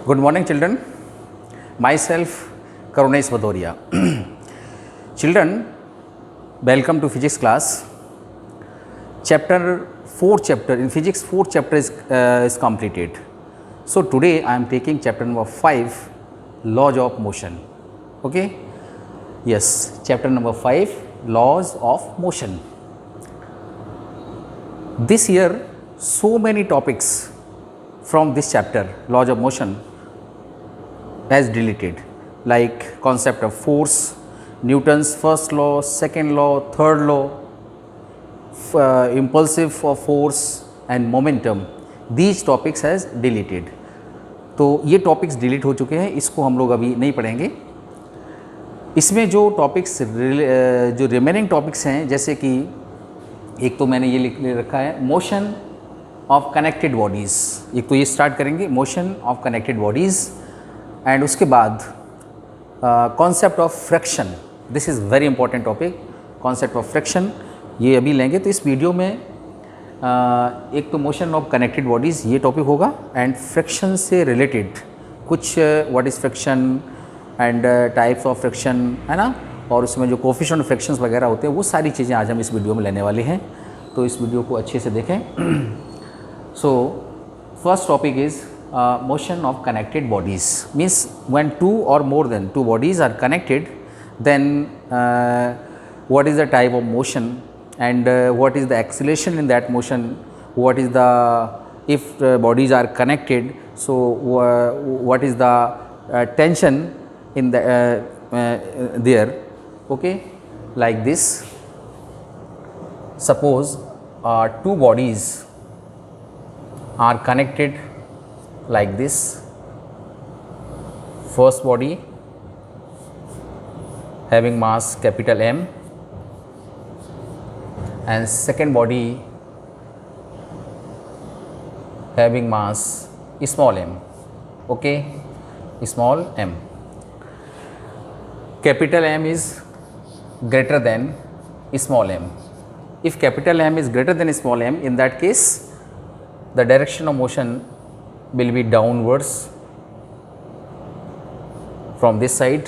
Good morning, children. Myself, Karunesh Vadoria. Children, welcome to physics class. Fourth chapter in physics, fourth chapter is completed. So today I am taking chapter number 5, laws of motion. Okay? Yes, chapter number 5, laws of motion. This year, so many topics from this chapter, laws of motion, has deleted, like concept of force, Newton's first law, second law, third law, impulsive of force and momentum. These topics has deleted. तो ये topics delete हो चुके हैं, इसको हम लोग अभी नहीं पढ़ेंगे. इसमें जो टॉपिक्स जो रिमेनिंग टॉपिक्स हैं, जैसे कि एक तो मैंने ये लिख रखा है मोशन ऑफ कनेक्टेड बॉडीज़. एक तो ये स्टार्ट करेंगे motion of connected bodies and उसके बाद concept of friction. This is very important topic, concept of friction ये अभी लेंगे. तो इस वीडियो में एक तो मोशन ऑफ कनेक्टेड बॉडीज़ ये टॉपिक होगा एंड फ्रिक्शन से रिलेटेड कुछ what is friction and types of friction, है ना, और उसमें जो कोफिशिएंट फ्रिक्शंस वगैरह होते हैं वो सारी चीज़ें आज हम इस वीडियो में लेने वाले हैं. तो इस वीडियो को अच्छे से देखें. So first topic is motion of connected bodies. Means when two or more than two bodies are connected, then what is the type of motion and what is the acceleration in that motion, what is the, if bodies are connected, so what is the tension in the there. Okay, like this. Suppose two bodies are connected like this. First body having mass capital M and second body having mass small m. Okay, small m. Capital M is greater than small m. If capital M is greater than small m, in that case the direction of motion will be downwards from this side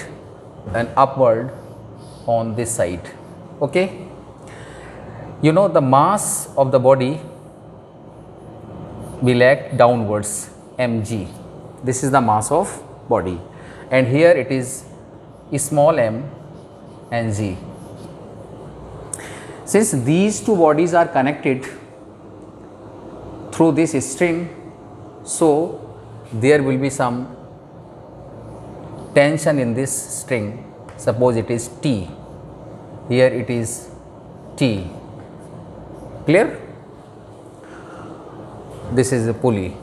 and upward on this side. Okay, you know the mass of the body will act downwards, mg. This is the mass of body and here it is small m and g. Since these two bodies are connected through this string, so there will be some tension in this string. Suppose it is T, here it is T. Clear? This is a pulley.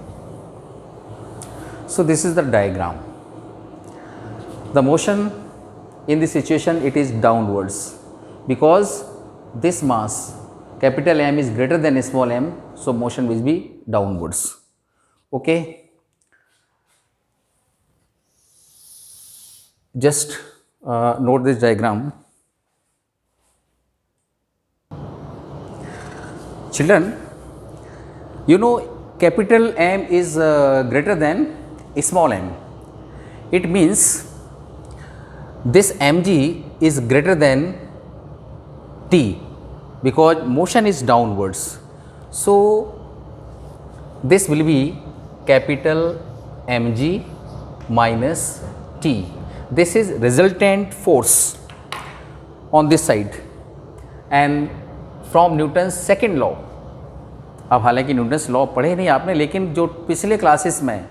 So this is the diagram. The motion in this situation, it is downwards because this mass capital M is greater than small m, so motion will be downwards. Okay, just note this diagram. Children, you know capital M is greater than small m. It means this mg is greater than T because motion is downwards. So this will be capital mg minus T. This is resultant force on this side and from Newton's second law. अब हालांकि Newton's law पढ़े नहीं आपने, लेकिन जो पिछले classes में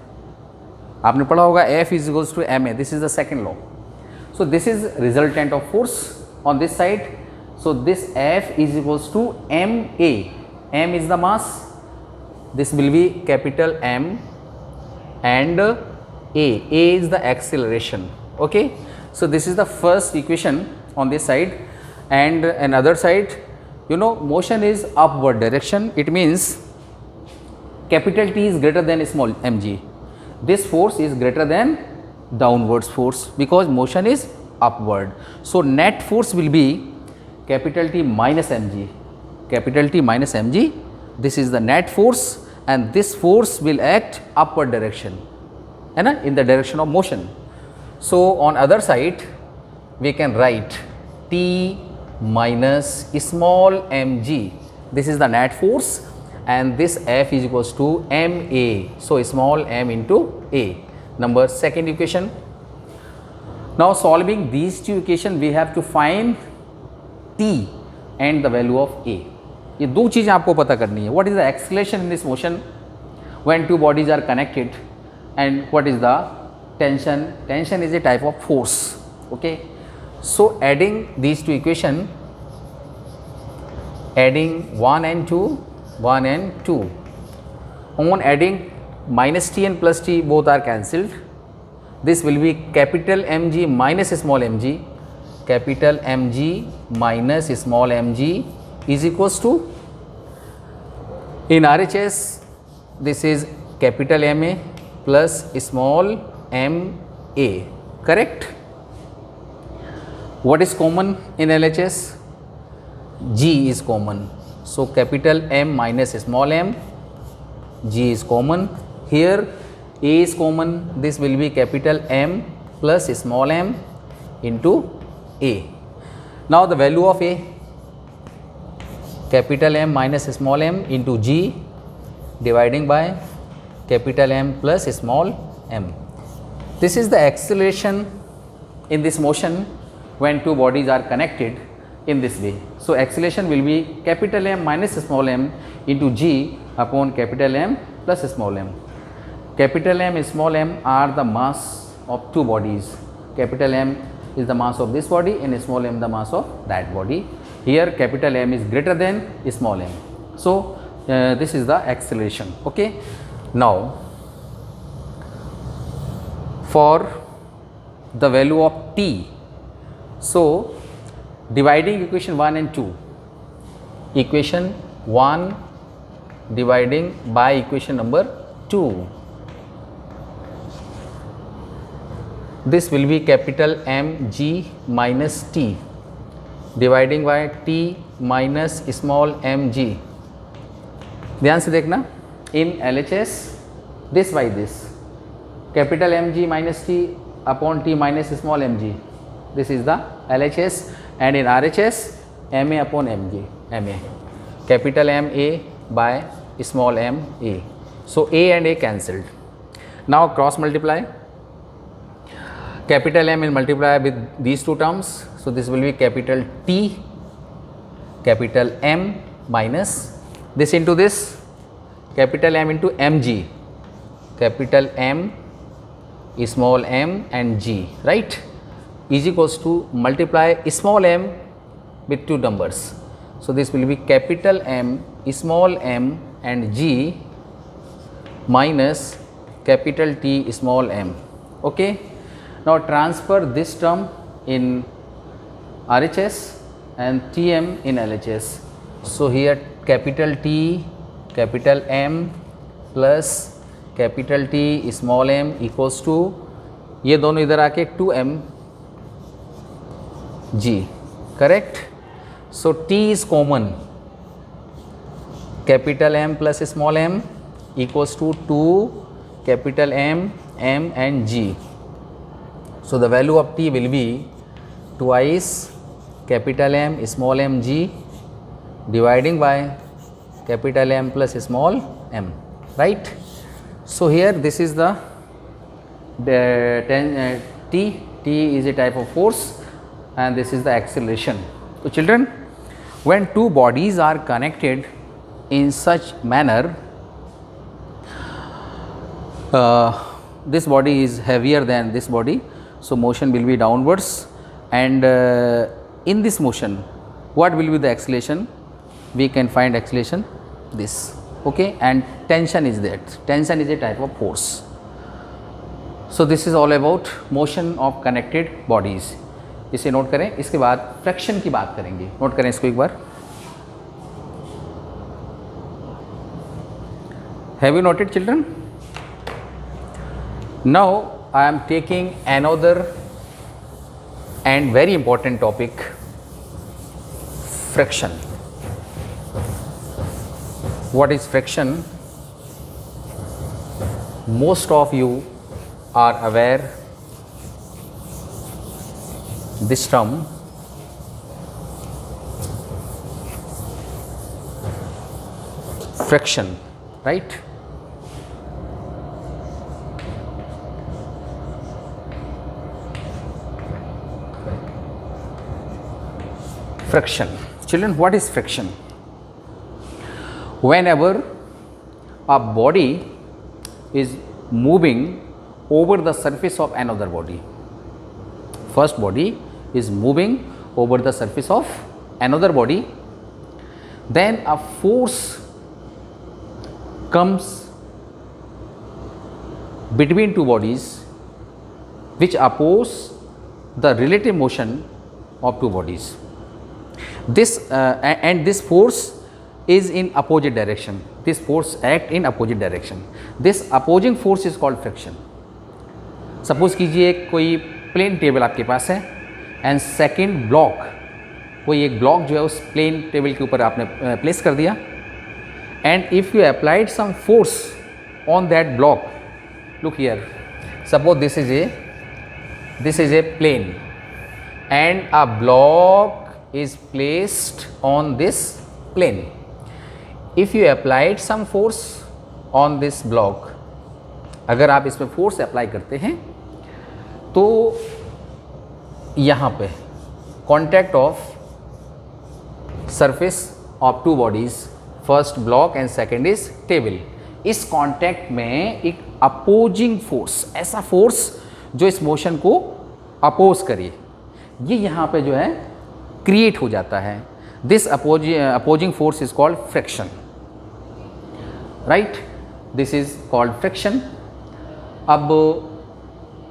आपने पढ़ा होगा F is equals to ma. This is the second law. So this is resultant of force on this side. So this F is equals to ma. M is the mass. This will be capital M and A is the acceleration. Okay, so this is the first equation on this side and another side, you know, motion is upward direction. It means capital T is greater than small mg. This force is greater than downwards force because motion is upward. So net force will be capital T minus mg. Capital T minus mg, this is the net force and this force will act upward direction. है ना, in the direction of motion. So on other side we can write T minus small mg, this is the net force, and this F is equals to ma, so small m into a. Number second equation. Now solving these two equation we have to find T and the value of a. ये दो चीज़ें आपको पता करनी है. What is the acceleration in this motion when two bodies are connected, and what is the tension? Tension is a type of force. Okay. So adding these two equation, adding 1 and 2, 1 and 2. On adding minus t and plus t, both are cancelled. This will be capital Mg minus small mg. Capital Mg minus small mg is equals to, in RHS this is capital Ma plus small ma, correct? What is common in LHS? G is common, so capital M minus small m, G is common. Here A is common, this will be capital M plus small m into A. Now the value of A, capital M minus small m into G dividing by capital M plus small m. This is the acceleration in this motion when two bodies are connected in this way. So acceleration will be capital M minus small m into G upon capital M plus small m. Capital M and small m are the mass of two bodies. Capital M is the mass of this body and small m the mass of that body. Here capital M is greater than small m. So this is the acceleration. Okay. Now for the value of t, so dividing equation 1 and 2, equation 1 dividing by equation number 2, this will be capital Mg minus t dividing by t minus small mg. ध्यान से देखना, in LHS this by this, capital Mg minus t upon t minus small mg, this is the LHS, and in RHS Ma upon mg, Ma, capital Ma by small m a. So A and A cancelled. Now cross multiply, capital M will multiply with these two terms, so this will be capital T, capital M minus this into this, capital M into mg, capital M, small m and g, right, is equals to multiply small m with two numbers. So this will be capital M, small m and g minus capital T, small m. Okay. Now transfer this term in RHS and Tm in LHS. So here capital T, capital M plus capital T, small m equals to, ये दोनों इधर आके 2m g, correct? So T is common, capital M plus small m equals to 2 capital M, m and g. So the value of T will be twice capital M, small m g dividing by capital M plus small m, right? So here this is the T. T is a type of force and this is the acceleration. So children, when two bodies are connected in such manner, this body is heavier than this body, so motion will be downwards, and in this motion what will be the acceleration? We can find acceleration this, okay, and tension is that. Tension is a type of force. So this is all about motion of connected bodies. इसे note करें. इसके बाद fraction की बात करेंगे. Note करें इसको एक बार. Have you noted, children? Now I am taking another and very important topic, friction. What is friction? Most of you are aware this term friction, right? Friction. Children, what is friction? Whenever a body is moving over the surface of another body, first body is moving over the surface of another body, then a force comes between two bodies which oppose the relative motion of two bodies. This force is in opposite direction. This force act in opposite direction. This opposing force is called friction. Suppose कीजिए कोई plane table आपके पास है and second block, कोई एक block जो है उस plane table के ऊपर आपने प्लेस कर दिया, and if you applied some force on that block, look here, suppose this is a plane and a block is placed on this plane. If you applied some force on this block, अगर आप इसमें force apply करते हैं तो यहाँ पे contact of surface of two bodies, first block and second is table, इस contact में एक अपोजिंग फोर्स, ऐसा फोर्स जो इस मोशन को अपोज करे, ये यहाँ पे जो है क्रिएट हो जाता है. This opposing force is called friction, right? This is called friction. अब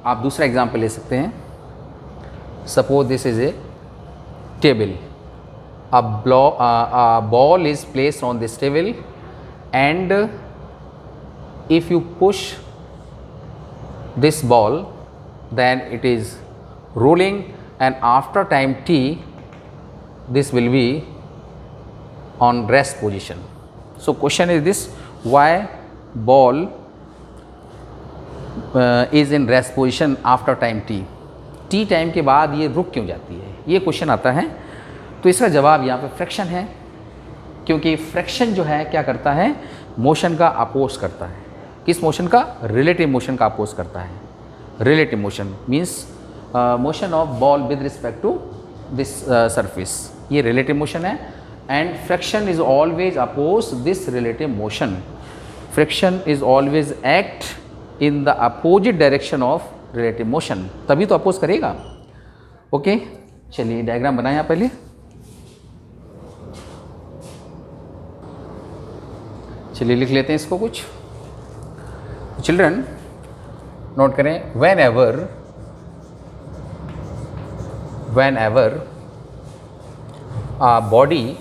आप दूसरा एग्जांपल ले सकते हैं. Suppose this is A table, a ball is placed on this table, and if you push this ball, then it is rolling, and after time t this will be on rest position. So question is this, why ball is in rest position after time t? t time के बाद ये रुक क्यों जाती है, ये question आता है. तो इसका जवाब यहाँ पे फ्रिक्शन है, क्योंकि फ्रिक्शन जो है क्या करता है, मोशन का अपोज करता है. किस मोशन का? रिलेटिव मोशन का अपोज करता है. Relative motion means motion of ball with respect to this surface, ये रिलेटिव मोशन है, and friction is always oppose this relative motion. Friction is always act in the opposite direction of relative motion, तभी तो oppose करेगा. Okay, चलिए diagram बनाएं आप पहले. चलिए लिख लेते हैं इसको कुछ. चिल्ड्रन नोट करें, whenever a body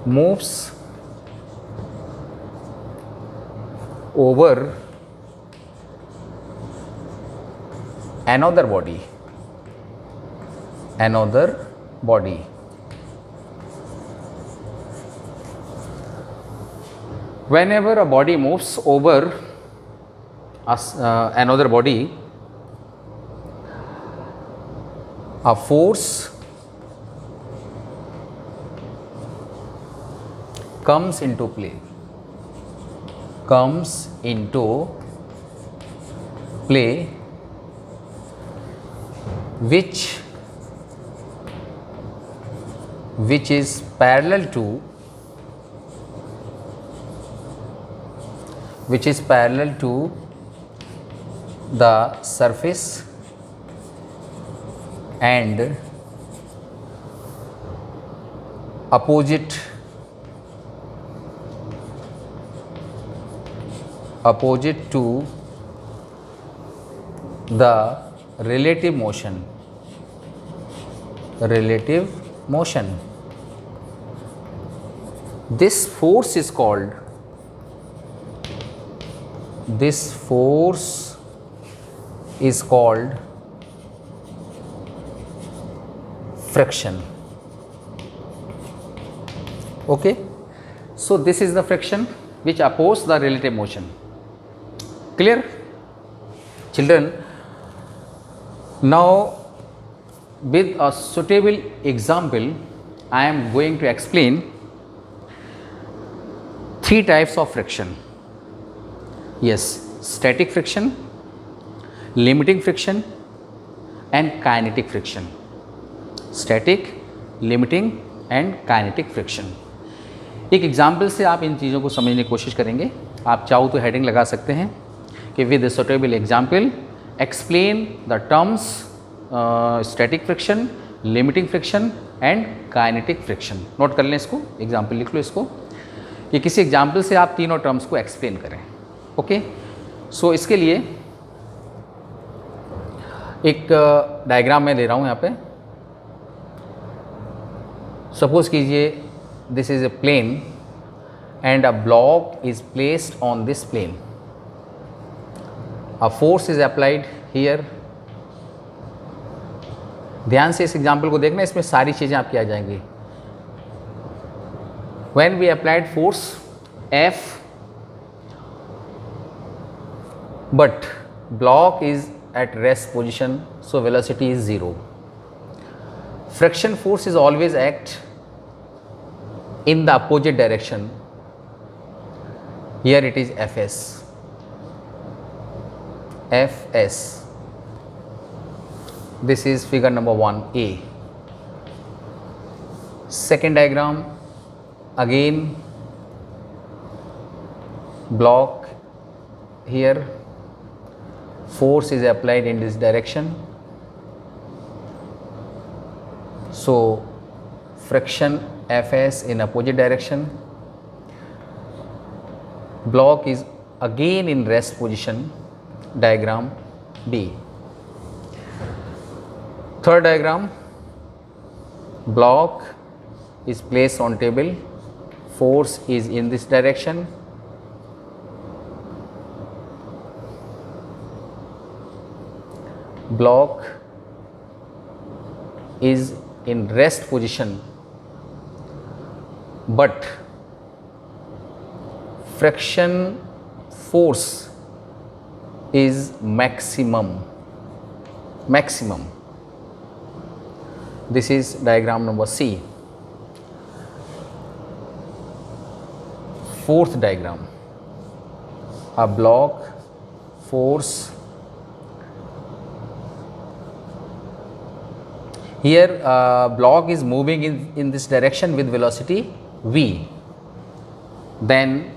moves over another body, whenever a body moves over another body, a force comes into play, which is parallel to the surface and opposite to the relative motion. This force is called friction. Okay, So this is the friction which oppose the relative motion. Clear? Children, now with a suitable example, I am going to explain three types of friction. Yes, static friction, limiting friction and kinetic friction. Static, limiting and kinetic friction. एक example से आप इन चीज़ों को समझने की कोशिश करेंगे. आप चाहो तो हेडिंग लगा सकते हैं कि with suitable example explain the terms static friction, limiting friction and kinetic friction. Note कर लें इसको, एग्जाम्पल लिख लो इसको. ये किसी एग्जाम्पल से आप तीनों टर्म्स को एक्सप्लेन करें. ओके, सो इसके लिए एक डायग्राम मैं ले रहा हूँ यहाँ पे. सपोज कीजिए this is a plane and a block is placed on this plane. A force is applied here. ध्यान से इस एग्जाम्पल को देखना, इसमें सारी चीज़ें आपकी आ जाएंगी. When we applied force F but block is at rest position, so velocity is 0. Friction force is always act in the opposite direction. Here it is Fs. Fs. This is figure number 1a. Second diagram, again block here, force is applied in this direction, so friction Fs in opposite direction, block is again in rest position, diagram B. Third diagram, block is placed on table, force is in this direction, block is in rest position but friction force is maximum. This is diagram number C. Fourth diagram, a block, force. Here block is moving in this direction with velocity v, then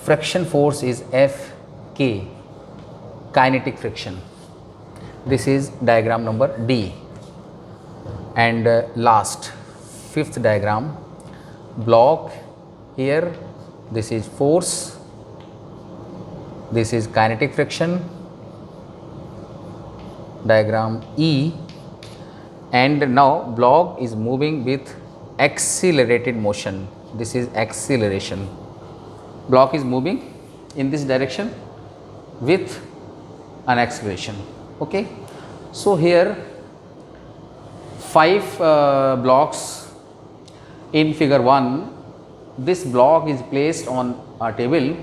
friction force is Fk, kinetic friction. This is diagram number D. And last, fifth diagram, block here, this is force, this is kinetic friction, diagram E. And now block is moving with accelerated motion. This is acceleration. Block is moving in this direction with an acceleration. Okay, so here 5 blocks in figure 1. This block is placed on a table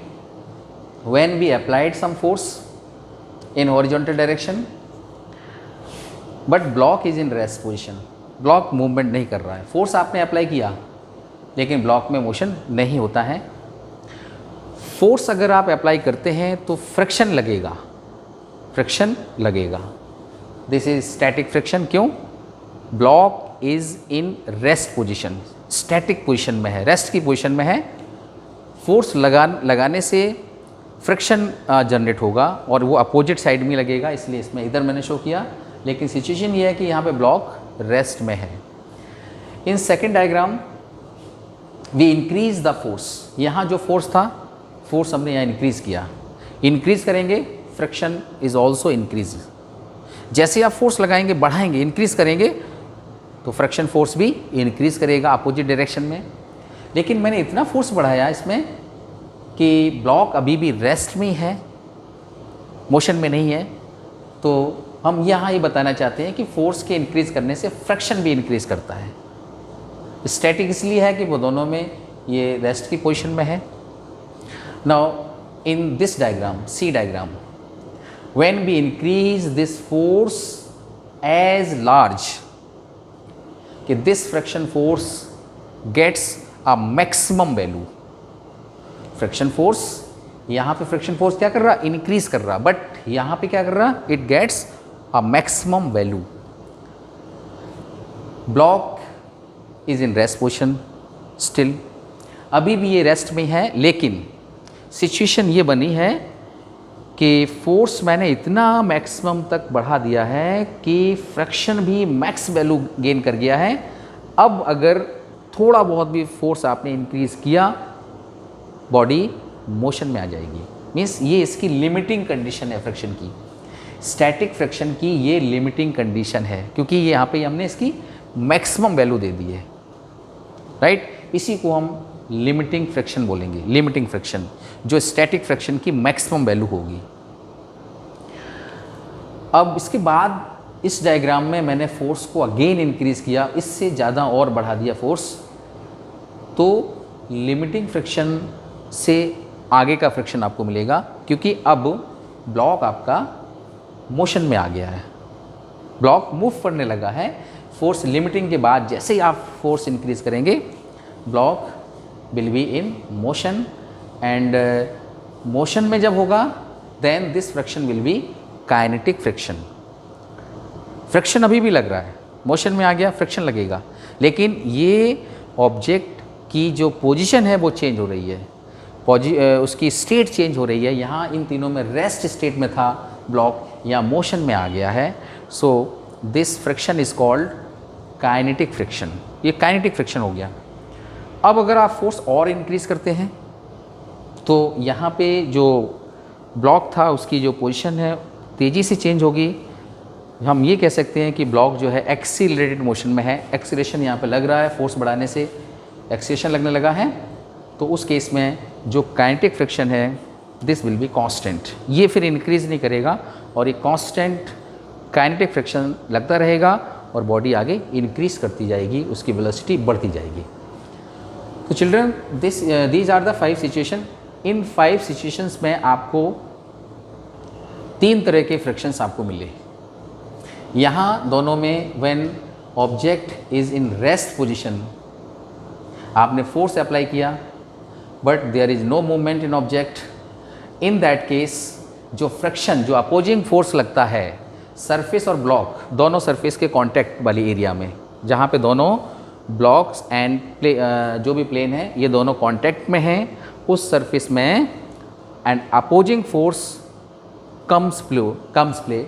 when we applied some force in horizontal direction, but block is in rest position. Block movement नहीं कर रहा है. Force आपने apply किया लेकिन block में motion नहीं होता है. फोर्स अगर आप अप्लाई करते हैं तो फ्रिक्शन लगेगा. This is static friction. क्यों? Block is in rest position, static position में है, रेस्ट की पोजीशन में है. फोर्स लगाने से फ्रिक्शन जनरेट होगा और वो अपोजिट साइड में लगेगा, इसलिए इसमें इधर मैंने शो किया. लेकिन सिचुएशन ये है कि यहाँ पे ब्लॉक रेस्ट में है. In second diagram we increase the force. यहाँ जो फोर्स था, फोर्स हमने यहाँ इंक्रीज किया. इंक्रीज करेंगे, फ्रिक्शन इज ऑल्सो इंक्रीज. जैसे आप फोर्स लगाएंगे, बढ़ाएंगे, इंक्रीज करेंगे तो फ्रिक्शन फोर्स भी इंक्रीज करेगा अपोजिट डायरेक्शन में. लेकिन मैंने इतना फोर्स बढ़ाया इसमें कि ब्लॉक अभी भी रेस्ट में है, मोशन में नहीं है. तो हम यहाँ ये बताना चाहते हैं कि फोर्स के इंक्रीज़ करने से फ्रिक्शन भी इंक्रीज़ करता है. स्टैटिक इसलिए है कि वो दोनों में ये रेस्ट की पोजीशन में है। Now in this diagram, see diagram, when we increase this force as large, कि this friction force gets a maximum value. Friction force, यहाँ पे फ्रिक्शन फोर्स क्या कर रहा, इंक्रीज कर रहा, बट यहाँ पे क्या कर रहा, it gets a maximum value. Block is in rest position still, अभी भी ये रेस्ट में है, लेकिन सिचुएशन ये बनी है कि फोर्स मैंने इतना मैक्सिमम तक बढ़ा दिया है कि फ्रिक्शन भी मैक्स वैल्यू गेन कर गया है। अब अगर थोड़ा बहुत भी फोर्स आपने इंक्रीज किया, बॉडी मोशन में आ जाएगी। मीन्स ये इसकी लिमिटिंग कंडीशन है फ्रिक्शन की, स्टैटिक फ्रिक्शन की ये लिमिटिंग कंडीशन है, क्योंकि ये यहाँ पे हमने इसकी मैक्सिमम वैल्यू दे दी है, राइट। इसी को हम लिमिटिंग फ्रिक्शन बोलेंगे, लिमिटिंग फ्रिक्शन, जो स्टैटिक फ्रिक्शन की मैक्सिमम वैल्यू होगी। अब इसके बाद इस डायग्राम में मैंने फोर्स को अगेन इंक्रीज किया, इससे ज़्यादा और बढ़ा दिया फोर्स, तो लिमिटिंग फ्रिक्शन से आगे का फ्रिक्शन आपको मिलेगा, क्योंकि अब ब्लॉक आपका मोशन में आ गया है, ब्लॉक मूव करने लगा है। फोर्स लिमिटिंग के बाद जैसे ही आप फोर्स इंक्रीज करेंगे, block will be in motion, and motion में जब होगा then this friction will be kinetic friction. Friction अभी भी लग रहा है, मोशन में आ गया, फ्रिक्शन लगेगा, लेकिन ये ऑब्जेक्ट की जो पोजीशन है वो चेंज हो रही है, उसकी स्टेट चेंज हो रही है। यहाँ इन तीनों में रेस्ट स्टेट में था ब्लॉक, या मोशन में आ गया है। So this friction is called kinetic friction, ये काइनेटिक फ्रिक्शन हो गया। अब अगर आप फोर्स और इंक्रीज करते हैं तो यहाँ पे जो ब्लॉक था उसकी जो पोजीशन है तेज़ी से चेंज होगी। हम ये कह सकते हैं कि ब्लॉक जो है एक्सीलरेटेड मोशन में है, एक्सीलरेशन यहाँ पे लग रहा है, फोर्स बढ़ाने से एक्सीलरेशन लगने लगा है, तो उस केस में जो काइनेटिक फ्रिक्शन है दिस विल बी कांस्टेंट, ये फिर इंक्रीज नहीं करेगा, और ये कांस्टेंट काइनेटिक फ्रिक्शन लगता रहेगा और बॉडी आगे इंक्रीज करती जाएगी, उसकी वेलोसिटी बढ़ती जाएगी। तो children, these are the 5 situation. In 5 situations में आपको 3 तरह के फ्रिक्शंस आपको मिले। यहाँ दोनों में when object is in rest position, आपने फोर्स अप्लाई किया but there is no movement in object, in that case जो फ्रिक्शन, जो अपोजिंग फोर्स लगता है सरफेस और ब्लॉक, दोनों सरफेस के कांटेक्ट वाली एरिया में, जहाँ पे दोनों ब्लॉक्स एंड जो भी प्लेन है ये दोनों कांटेक्ट में हैं, उस सरफेस में and opposing force comes play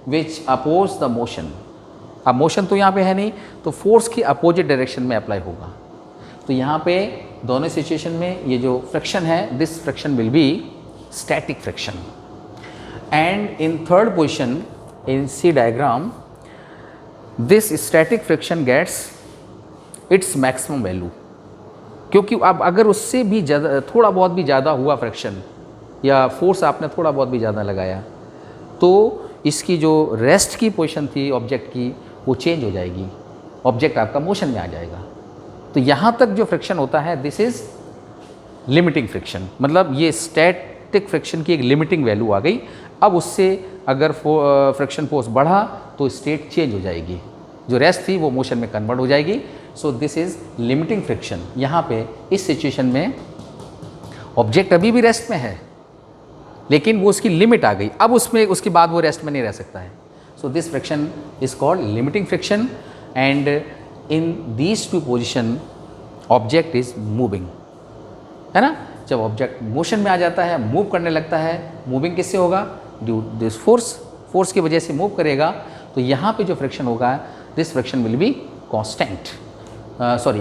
which oppose the motion. अब मोशन तो यहाँ पे है नहीं, तो फोर्स की अपोजिट डायरेक्शन में अप्लाई होगा। तो यहाँ पे दोनों सिचुएशन में ये जो फ्रिक्शन है, this friction will be static friction. And in third position in C diagram, this static friction gets its maximum value, क्योंकि अब अगर उससे भी ज़्यादा, थोड़ा बहुत भी ज़्यादा हुआ फ्रिक्शन या फोर्स आपने थोड़ा बहुत भी ज़्यादा लगाया, तो इसकी जो रेस्ट की पोजीशन थी ऑब्जेक्ट की वो चेंज हो जाएगी, ऑब्जेक्ट आपका मोशन में आ जाएगा। तो यहाँ तक जो फ्रिक्शन होता है दिस इज़ लिमिटिंग फ्रिक्शन, मतलब ये स्टैटिक फ्रिक्शन की एक लिमिटिंग वैल्यू आ गई। अब उससे अगर फ्रिक्शन फोर्स बढ़ा तो स्टेट चेंज हो जाएगी, जो रेस्ट थी वो मोशन में कन्वर्ट हो जाएगी। So this is limiting friction. यहाँ पे इस सिचुएशन में ऑब्जेक्ट अभी भी रेस्ट में है, लेकिन वो उसकी लिमिट आ गई, अब उसमें उसके बाद वो रेस्ट में नहीं रह सकता है। So this friction is called limiting friction, and in these two position object is moving, है ना। जब ऑब्जेक्ट मोशन में आ जाता है, मूव करने लगता है, मूविंग किससे होगा, ड्यू दिस फोर्स की वजह से मूव करेगा। तो यहाँ पे जो फ्रिक्शन होगा this friction will be constant,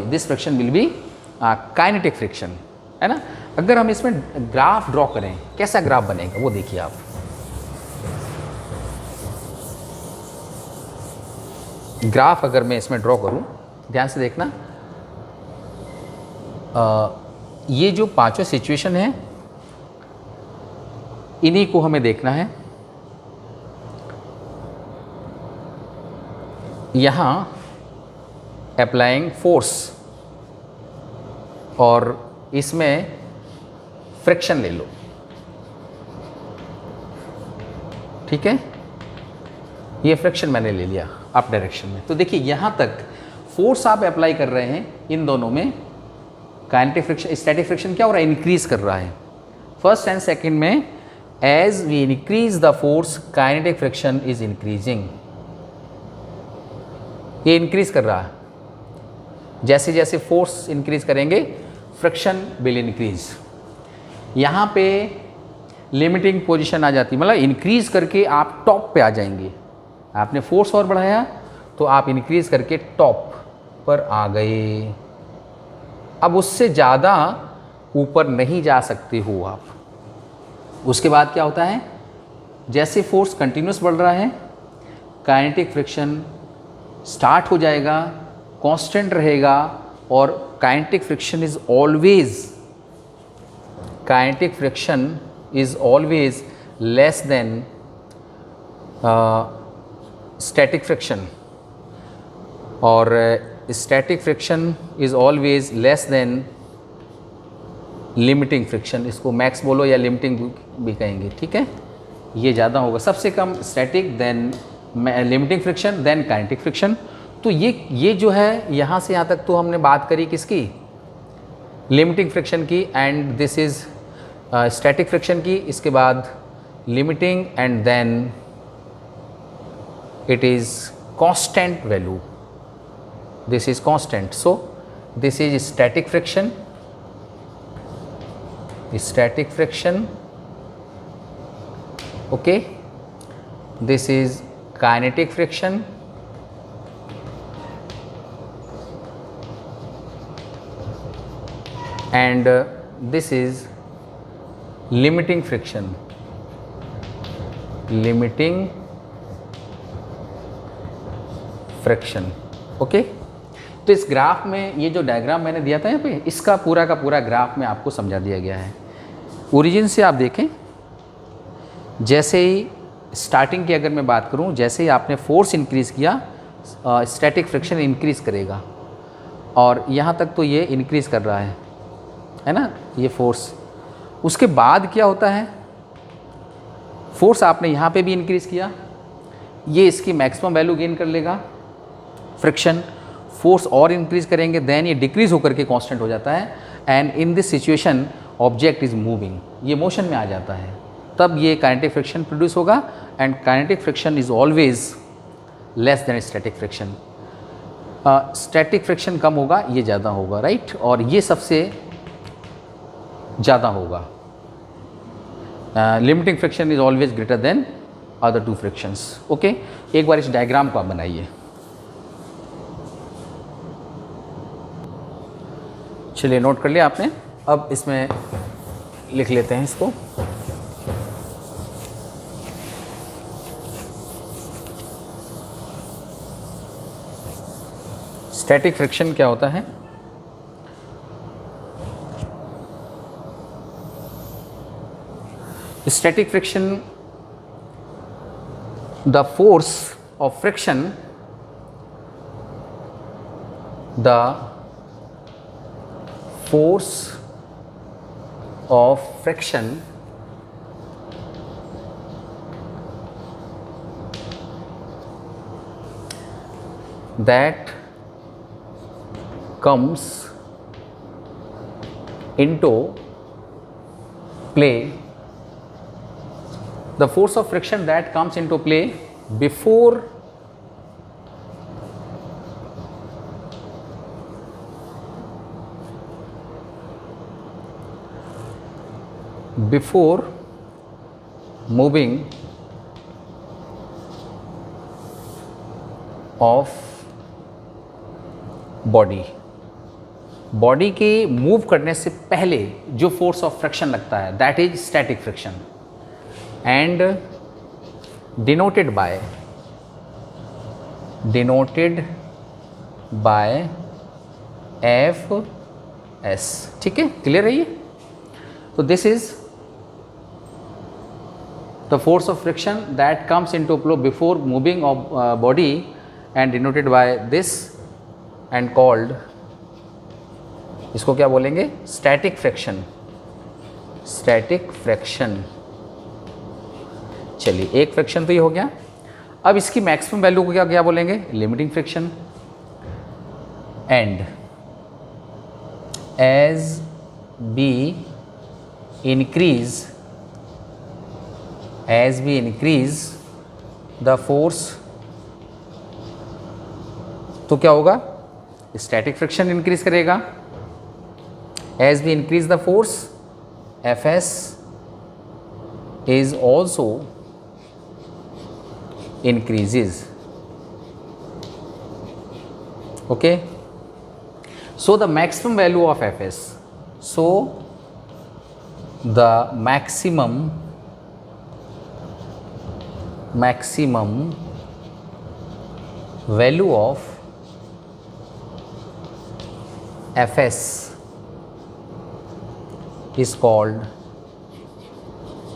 this friction will be kinetic friction, है ना। अगर हम इसमें ग्राफ ड्रॉ करें, कैसा ग्राफ बनेगा वो देखिए आप। ग्राफ अगर मैं इसमें ड्रॉ करूं, ध्यान से देखना, ये जो पांचों सिचुएशन है इन्हीं को हमें देखना है। यहाँ अप्लाइंग फोर्स और इसमें फ्रिक्शन ले लो, ठीक है। ये फ्रिक्शन मैंने ले लिया अप डायरेक्शन में। तो देखिए यहाँ तक फोर्स आप अप्लाई कर रहे हैं इन दोनों में। काइनेटिक फ्रिक्शन, स्टैटिक फ्रिक्शन क्या हो रहा है, इंक्रीज कर रहा है। फर्स्ट एंड सेकंड में as we increase the force kinetic friction is increasing, ये इंक्रीज कर रहा है। जैसे जैसे फोर्स इंक्रीज करेंगे फ्रिक्शन विल इंक्रीज। यहाँ पे लिमिटिंग पोजीशन आ जाती है, मतलब इंक्रीज करके आप टॉप पे आ जाएंगे। आपने फोर्स और बढ़ाया तो आप इंक्रीज करके टॉप पर आ गए। अब उससे ज़्यादा ऊपर नहीं जा सकते हो आप। उसके बाद क्या होता है, जैसे फोर्स कंटिन्यूस बढ़ रहा है काइनेटिक फ्रिक्शन स्टार्ट हो जाएगा, कांस्टेंट रहेगा। और kinetic friction is always less than static friction, और static friction is always less than limiting friction. इसको मैक्स बोलो या लिमिटिंग भी कहेंगे, ठीक है। ये ज़्यादा होगा, सबसे कम static, then limiting friction, then kinetic friction. तो ये जो है यहाँ से यहाँ तक तो हमने बात करी किसकी, लिमिटिंग फ्रिक्शन की, and this is static friction की। इसके बाद limiting and then it is constant value, this is constant, so this is static friction, okay, this is kinetic friction, and this is limiting friction, friction, okay. तो इस graph में ये जो diagram मैंने दिया था यहाँ पे, इसका पूरा का पूरा ग्राफ में आपको समझा दिया गया है। ओरिजिन से आप देखें, जैसे ही स्टार्टिंग की अगर मैं बात करूँ, जैसे ही आपने फोर्स इंक्रीज़ किया स्टैटिक फ्रिक्शन इंक्रीज़ करेगा, और यहाँ तक तो ये इंक्रीज़ कर रहा है ना, ये फोर्स। उसके बाद क्या होता है, फोर्स आपने यहाँ पे भी इंक्रीज़ किया, ये इसकी मैक्सिमम वैल्यू गेन कर लेगा फ्रिक्शन, फोर्स और इंक्रीज करेंगे, देन ये डिक्रीज होकर के कांस्टेंट हो जाता है। And in this situation object is moving, ये मोशन में आ जाता है, तब ये काइनेटिक फ्रिक्शन प्रोड्यूस होगा। And kinetic friction is always less than static friction. Static friction कम होगा, ये ज़्यादा होगा, राइट, और ये सबसे ज़्यादा होगा। Limiting friction is always greater than other two frictions, okay. एक बार इस डायग्राम को आप बनाइए। चलिए, नोट कर लिया आपने। अब इसमें लिख लेते हैं इसको। स्टैटिक फ्रिक्शन क्या होता है, static friction, the force of friction, the force of friction that comes into play, the force of friction that comes into play before moving of body के मूव करने से पहले जो फोर्स ऑफ फ्रिक्शन लगता है, that is static friction, and denoted by Fs, ठीक है, clear है ये। तो this is the force of friction that comes into play before moving of body and denoted by this and called इसको क्या बोलेंगे? Static friction, static friction. चलिए, एक फ्रिक्शन तो ये हो गया। अब इसकी मैक्सिमम वैल्यू को क्या क्या बोलेंगे? Limiting friction. And as we increase the force, तो क्या होगा? स्टैटिक फ्रिक्शन इंक्रीज करेगा। As we increase the force, F S is also increases. Okay, so the maximum value of Fs, so the maximum value of Fs is called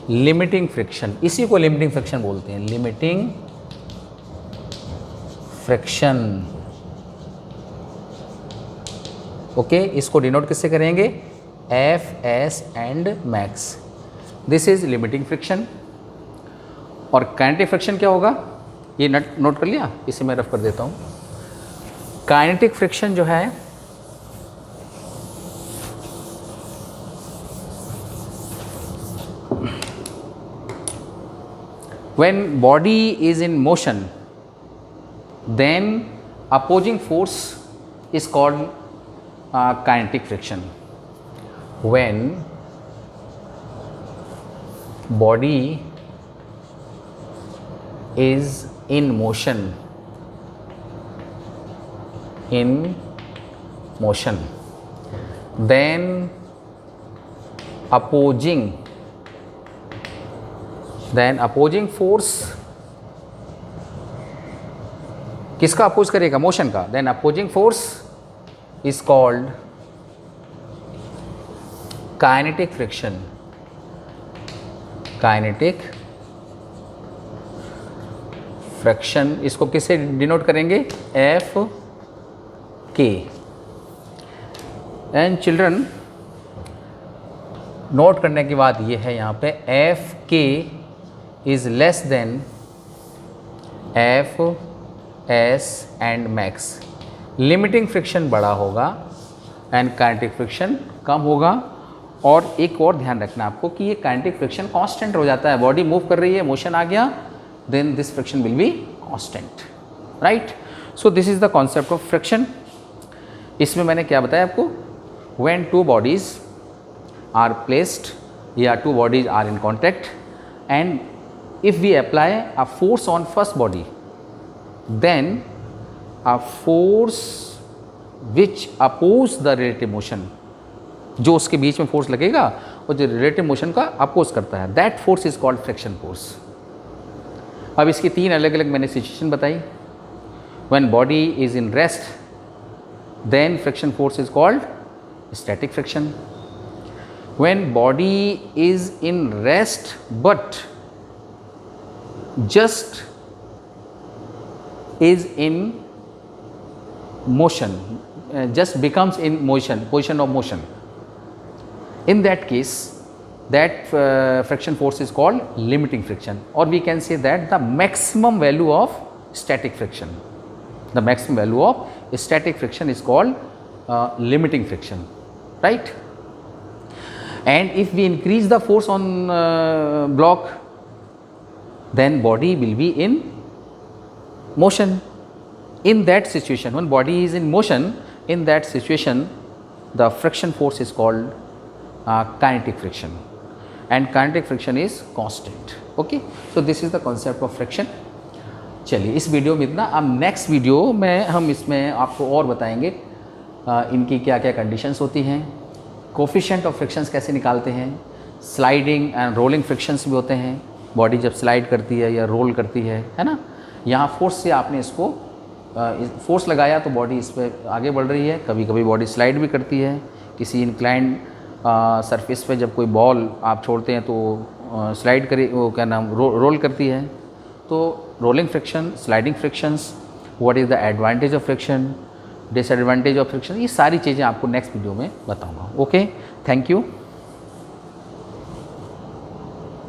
limiting friction। इसी को limiting friction बोलते हैं, limiting friction। Okay, इसको denote किससे करेंगे? F S and max. This is limiting friction. और kinetic friction क्या होगा? ये नोट कर लिया, इसे मैं रफ कर देता हूँ। काइनेटिक फ्रिक्शन जो है when body is in motion, then opposing force is called kinetic friction। when body is in motion, then opposing force किसका अपोज करेगा? मोशन का। then opposing force is called kinetic friction। kinetic friction इसको किससे denote करेंगे? F के। And children, note करने की बात यह है यहाँ पे, एफ के is less than F S and max. Limiting friction बड़ा होगा एंड काइनेटिक फ्रिक्शन कम होगा। और एक और ध्यान रखना आपको कि ये काइनेटिक फ्रिक्शन कांस्टेंट हो जाता है। बॉडी मूव कर रही है, मोशन आ गया, then this friction will be constant, right. So this is the concept of friction. इसमें मैंने क्या बताया आपको? When two bodies are placed या two bodies are in contact and if we apply a force on first body, then a force which oppose the relative motion, जो उसके बीच में force लगेगा और जो रिलेटिव मोशन का अपोज करता है, that force is called friction force. अब इसकी तीन अलग अलग मैंने सिचुएशन बताई। When body is in rest, then friction force is called static friction. When body is in rest but just is in motion, just becomes in motion, position of motion, in that case that friction force is called limiting friction, or we can say that the maximum value of static friction, the maximum value of static friction is called limiting friction, right? And if we increase the force on block, then body will be in motion. In that situation, when body is in motion, in that situation the friction force is called kinetic friction, and kinetic friction is constant। okay, so this is the concept of friction। चलिए, इस video में इतना। अब next video में हम इसमें आपको और बताएंगे इनकी क्या क्या कंडीशंस होती हैं, कोफिशिएंट ऑफ फ्रिक्शंस कैसे निकालते हैं, स्लाइडिंग एंड रोलिंग फ्रिक्शंस भी होते हैं। बॉडी जब स्लाइड करती है या रोल करती है ना, यहाँ फोर्स से आपने इसको फोर्स लगाया तो बॉडी इस पर आगे बढ़ रही है। कभी कभी बॉडी स्लाइड भी करती है। किसी इंक्लाइंड सरफेस पे जब कोई बॉल आप छोड़ते हैं तो स्लाइड करी, वो क्या नाम, रोल करती है। तो rolling friction, sliding frictions, what is the advantage of friction, disadvantage of friction, ये सारी चीज़ें आपको नेक्स्ट वीडियो में बताऊंगा। Okay, thank you.